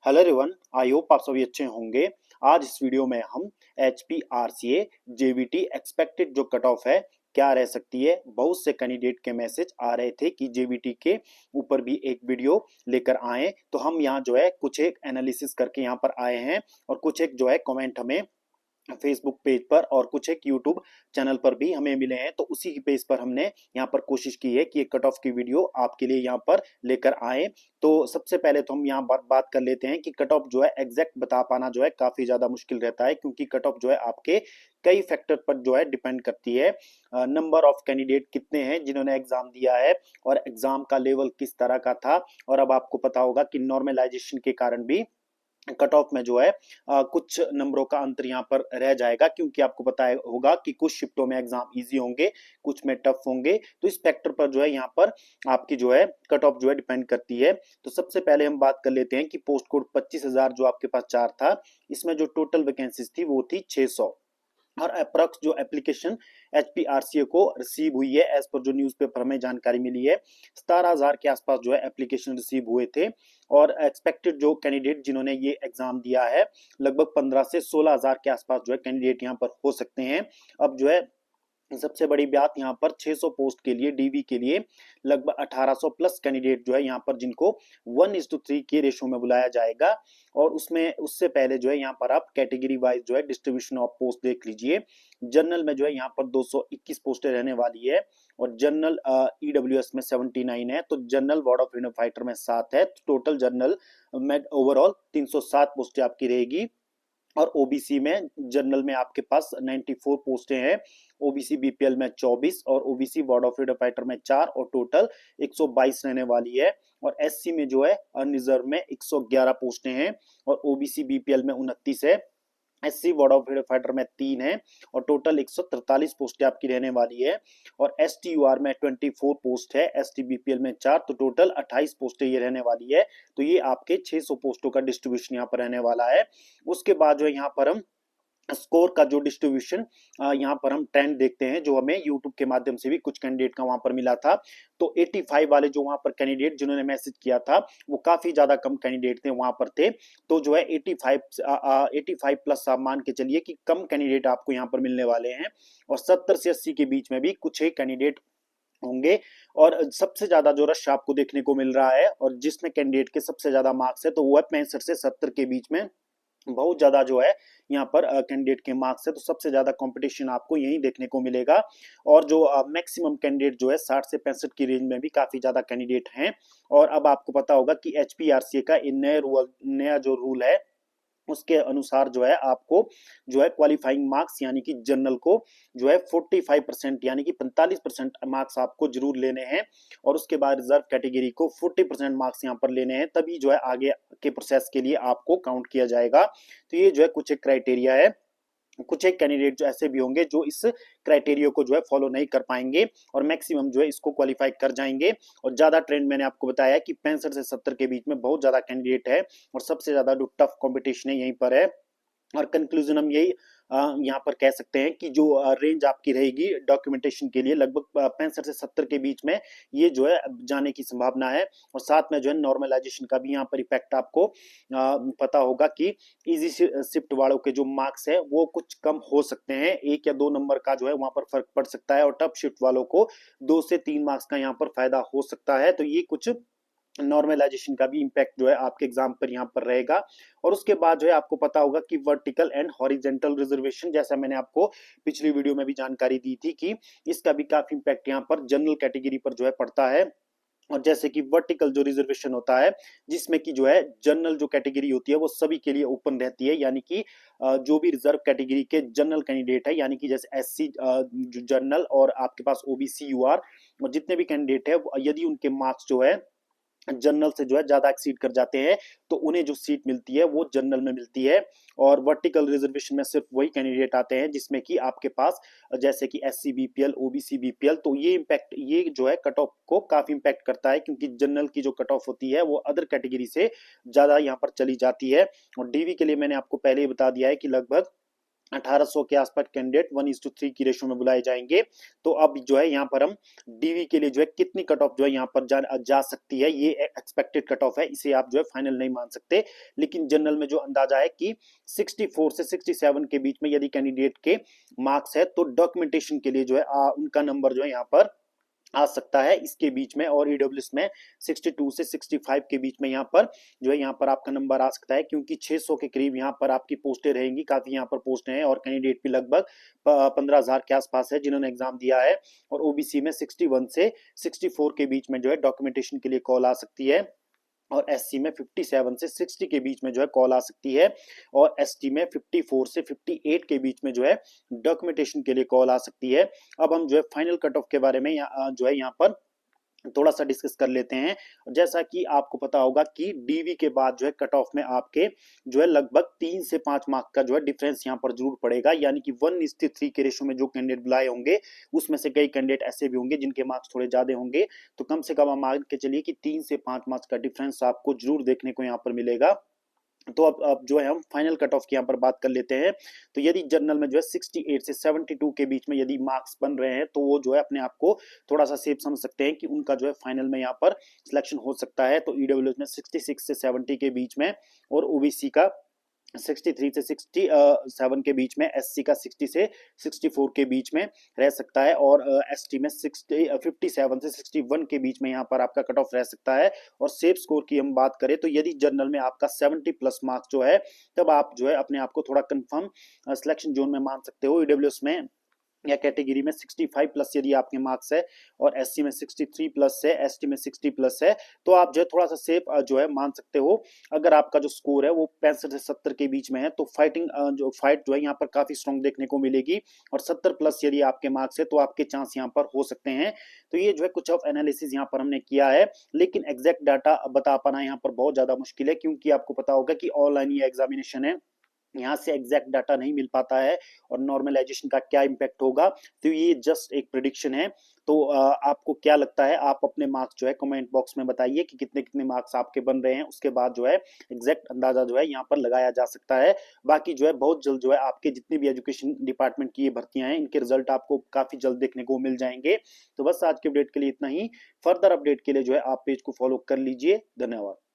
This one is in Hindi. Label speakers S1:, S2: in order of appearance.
S1: हेलो एवरीवन, आई होप आप सभी अच्छे होंगे। आज इस वीडियो में हम HPRCA JVT एक्सपेक्टेड जो कट ऑफ है क्या रह सकती है। बहुत से कैंडिडेट के मैसेज आ रहे थे कि JVT के ऊपर भी एक वीडियो लेकर आए, तो हम यहाँ जो है कुछ एक एनालिसिस करके यहाँ पर आए हैं और कुछ एक जो है कमेंट हमें फेसबुक पेज पर और कुछ एक यूट्यूब चैनल पर भी हमें मिले हैं, तो उसी की पेज पर हमने यहाँ पर कोशिश की है कि एक कट ऑफ की वीडियो आपके लिए यहाँ पर लेकर आए। तो सबसे पहले तो हम यहाँ बात कर लेते हैं कि कट ऑफ जो है एग्जैक्ट बता पाना जो है काफी ज्यादा मुश्किल रहता है, क्योंकि कट ऑफ जो है आपके कई फैक्टर पर जो है डिपेंड करती है। नंबर ऑफ कैंडिडेट कितने हैं जिन्होंने एग्जाम दिया है और एग्जाम का लेवल किस तरह का था, और अब आपको पता होगा कि नॉर्मलाइजेशन के कारण भी कट ऑफ में जो है कुछ नंबरों का अंतर यहाँ पर रह जाएगा, क्योंकि आपको पता होगा कि कुछ शिफ्टों में एग्जाम इजी होंगे, कुछ में टफ होंगे। तो इस फैक्टर पर जो है यहाँ पर आपकी जो है कट ऑफ जो है डिपेंड करती है। तो सबसे पहले हम बात कर लेते हैं कि पोस्ट कोड 25,000 जो आपके पास 4 था, इसमें जो टोटल वैकेंसीज थी वो थी 600, और अप्रॉक्स जो एप्लीकेशन HPRCA को रिसीव हुई है, एज पर जो न्यूज़पेपर हमें जानकारी मिली है 17,000 के आसपास जो है एप्लीकेशन रिसीव हुए थे। और एक्सपेक्टेड जो कैंडिडेट जिन्होंने ये एग्जाम दिया है लगभग 15 से 16,000 के आसपास जो है कैंडिडेट यहाँ पर हो सकते हैं। अब जो है सबसे बड़ी बात यहाँ पर 600 पोस्ट के लिए डीवी के लिए लगभग 1800 प्लस कैंडिडेट जो है यहाँ पर जिनको 1:3 के रेशो में बुलाया जाएगा। और उसमें उससे पहले जो है यहाँ पर आप कैटेगरी वाइज जो है डिस्ट्रीब्यूशन ऑफ पोस्ट देख लीजिए। जनरल में जो है यहाँ पर 221 पोस्टें रहने वाली है, और जनरल EWS में 79 है, तो general ward of freedom fighter में 7 है, तो टोटल जनरल में ओवरऑल 307 पोस्टें आपकी रहेगी। और ओबीसी में जनरल में आपके पास 94 पोस्टें हैं, ओबीसी बीपीएल में 24 और OBC ward of freedom fighter में 4, और टोटल 122 रहने वाली है। और एससी में जो है अनरिजर्व में 111 पोस्टें हैं, और ओबीसी बीपीएल में 29 है, SC ward of freedom fighter में 3 है, और टोटल 143 पोस्टें आपकी रहने वाली है। और एसटीयूआर में 24 पोस्ट है, एसटी बीपीएल में 4, तो टोटल 28 पोस्टें ये रहने वाली है। तो ये आपके 600 पोस्टों का डिस्ट्रीब्यूशन यहाँ पर रहने वाला है। उसके बाद जो है यहाँ पर हम स्कोर का जो डिस्ट्रीब्यूशन यहाँ पर हम ट्रेंड देखते हैं, जो हमें यूट्यूब के माध्यम से भी कुछ कैंडिडेट का वहां पर मिला था। तो 85 वाले जो वहां पर कैंडिडेट जिन्होंने मैसेज किया था वो काफी ज्यादा कम कैंडिडेट थे वहां पर थे। तो जो है 85 प्लस आप मान के चलिए कि कम कैंडिडेट आपको यहाँ पर मिलने वाले हैं, और 70 से 80 के बीच में भी कुछ एक कैंडिडेट होंगे। और सबसे ज्यादा जो रश आपको देखने को मिल रहा है और जिसमें कैंडिडेट के सबसे ज्यादा मार्क्स है तो वो है 65 से 70 के बीच में। बहुत ज्यादा जो है यहाँ पर कैंडिडेट के मार्क्स है, तो सबसे ज्यादा कंपटीशन आपको यही देखने को मिलेगा। और जो मैक्सिमम कैंडिडेट जो है 60 से 65 की रेंज में भी काफी ज्यादा कैंडिडेट हैं। और अब आपको पता होगा कि HPRCA का नया जो रूल है उसके अनुसार जो है आपको जो है क्वालिफाइंग मार्क्स यानी कि जनरल को जो है 45% यानी कि 45% मार्क्स आपको जरूर लेने हैं, और उसके बाद रिजर्व कैटेगरी को 40% मार्क्स यहाँ पर लेने हैं, तभी जो है आगे के प्रोसेस के लिए आपको काउंट किया जाएगा। तो ये जो है कुछ एक क्राइटेरिया है। कुछ एक कैंडिडेट जो ऐसे भी होंगे जो इस क्राइटेरिया को जो है फॉलो नहीं कर पाएंगे, और मैक्सिमम जो है इसको क्वालिफाई कर जाएंगे। और ज्यादा ट्रेंड मैंने आपको बताया कि 65 से 70 के बीच में बहुत ज्यादा कैंडिडेट है, और सबसे ज्यादा जो टफ कंपटीशन है यहीं पर है। और कंक्लूजन हम यही यहाँ पर कह सकते हैं कि जो रेंज आपकी रहेगी डॉक्यूमेंटेशन के लिए लगभग 65 से 70 के बीच में ये जो है जाने की संभावना है। और साथ में जो है नॉर्मलाइजेशन का भी यहाँ पर इफेक्ट आपको पता होगा कि इजी शिफ्ट वालों के जो मार्क्स है वो कुछ कम हो सकते हैं, 1 या 2 नंबर का जो है वहां पर फर्क पड़ सकता है, और टफ शिफ्ट वालों को 2 से 3 मार्क्स का यहाँ पर फायदा हो सकता है। तो ये कुछ नॉर्मलाइजेशन का भी इम्पैक्ट जो है आपके एग्जाम पर यहाँ पर रहेगा। और उसके बाद जो है आपको पता होगा कि वर्टिकल एंड हॉरिजेंटल रिजर्वेशन, जैसा मैंने आपको पिछली वीडियो में भी जानकारी दी थी कि इसका भी काफी इम्पैक्ट यहाँ पर जनरल कैटेगरी पर जो है पड़ता है। और जैसे कि वर्टिकल जो रिजर्वेशन होता है जिसमें कि जो है जनरल जो कैटेगरी होती है वो सभी के लिए ओपन रहती है, यानी कि जो भी रिजर्व कैटेगरी के जनरल कैंडिडेट है, यानी कि जैसे एससी जनरल और आपके पास ओबीसी यूआर और जितने भी कैंडिडेट है यदि उनके मार्क्स जो है जनरल से जो है ज्यादा एक्सीड कर जाते हैं तो उन्हें जो सीट मिलती है वो जनरल में मिलती है। और वर्टिकल रिजर्वेशन में सिर्फ वही कैंडिडेट आते हैं जिसमें कि आपके पास जैसे कि एससी बीपीएल ओबीसी बीपीएल, तो ये इम्पैक्ट ये जो है कट ऑफ को काफी इम्पैक्ट करता है, क्योंकि जनरल की जो कट ऑफ होती है वो अदर कैटेगरी से ज्यादा यहाँ पर चली जाती है। और डीवी के लिए मैंने आपको पहले ही बता दिया है कि लगभग 1800 के आसपास कैंडिडेट 1:3 की रेशो में बुलाए जाएंगे। तो अब जो है यहाँ पर हम डीवी के लिए जो है कितनी कट ऑफ जो है यहाँ पर जा सकती है, ये एक्सपेक्टेड कट ऑफ है, इसे आप जो है फाइनल नहीं मान सकते। लेकिन जनरल में जो अंदाजा है कि 64 से 67 के बीच में यदि कैंडिडेट के मार्क्स है तो डॉक्यूमेंटेशन के लिए जो है उनका नंबर जो है यहाँ पर आ सकता है इसके बीच में। और ईडब्ल्यूएस में 62 से 65 के बीच में यहाँ पर जो है यहाँ पर आपका नंबर आ सकता है, क्योंकि 600 के करीब यहाँ पर आपकी पोस्टें रहेंगी, काफी यहाँ पर पोस्ट हैं और कैंडिडेट भी लगभग 15,000 के आसपास है जिन्होंने एग्जाम दिया है। और ओबीसी में 61 से 64 के बीच में जो है डॉक्यूमेंटेशन के लिए कॉल आ सकती है। और एससी में 57 से 60 के बीच में जो है कॉल आ सकती है। और एसटी में 54 से 58 के बीच में जो है डॉक्यूमेंटेशन के लिए कॉल आ सकती है। अब हम जो है फाइनल कट ऑफ के बारे में जो है यहाँ पर थोड़ा सा डिस्कस कर लेते हैं। जैसा कि आपको पता होगा कि डीवी के बाद जो है कट ऑफ में आपके जो है लगभग 3 से 5 मार्क का जो है डिफरेंस यहाँ पर जरूर पड़ेगा, यानी कि 1:3 के रेशो में जो कैंडिडेट बुलाए होंगे उसमें से कई कैंडिडेट ऐसे भी होंगे जिनके मार्क्स थोड़े ज्यादा होंगे। तो कम से कम हम मान के चलिए कि 3 से 5 मार्क्स का डिफरेंस आपको जरूर देखने को यहाँ पर मिलेगा। तो अब जो है हम फाइनल कट ऑफ की यहाँ पर बात कर लेते हैं। तो यदि जनरल में जो है 68 से 72 के बीच में यदि मार्क्स बन रहे हैं तो वो जो है अपने आप को थोड़ा सा सेफ समझ सकते हैं कि उनका जो है फाइनल में यहाँ पर सिलेक्शन हो सकता है। तो ईडब्ल्यूएस में 66 से 70 के बीच में और ओबीसी का 63 से 67 के बीच में, एससी का 60 से 64 के बीच में रह सकता है और एसटी में 57 से 61 के बीच में यहाँ पर आपका कट ऑफ रह सकता है। और सेफ स्कोर की हम बात करें तो यदि जनरल में आपका 70 प्लस मार्क्स जो है तब आप जो है अपने आप को थोड़ा कंफर्म सिलेक्शन जोन में मान सकते हो। ईडब्ल्यूएस में या कैटेगरी में 65 प्लस यदि आपके मार्क्स है और एससी में 63 प्लस है, एसटी में 60 प्लस है, तो आप जो है थोड़ा सा सेफ जो है मान सकते हो। अगर आपका जो स्कोर है वो 65 से 70 के बीच में है तो फाइटिंग जो फाइट जो है यहाँ पर काफी स्ट्रॉन्ग देखने को मिलेगी। और 70 प्लस यदि आपके मार्क्स है तो आपके चांस यहाँ पर हो सकते हैं। तो ये जो है कुछ ऑफ एनालिसिस यहाँ पर हमने किया है, लेकिन एग्जैक्ट डाटा बता पाना यहाँ पर बहुत ज्यादा मुश्किल है, क्योंकि आपको पता होगा कि ऑनलाइन ये एग्जामिनेशन है, यहाँ से एग्जैक्ट डाटा नहीं मिल पाता है और नॉर्मलाइजेशन का क्या इम्पैक्ट होगा। तो ये जस्ट एक प्रिडिक्शन है। तो आपको क्या लगता है, आप अपने मार्क्स जो है कमेंट बॉक्स में बताइए कि कितने कितने मार्क्स आपके बन रहे हैं, उसके बाद जो है एग्जैक्ट अंदाजा जो है यहाँ पर लगाया जा सकता है। बाकी जो है बहुत जल्द जो है आपके जितनी भी एजुकेशन डिपार्टमेंट की ये भर्तियां हैं इनके रिजल्ट आपको काफी जल्द देखने को मिल जाएंगे। तो बस आज के अपडेट के लिए इतना ही। फर्दर अपडेट के लिए जो है आप पेज को फॉलो कर लीजिए। धन्यवाद।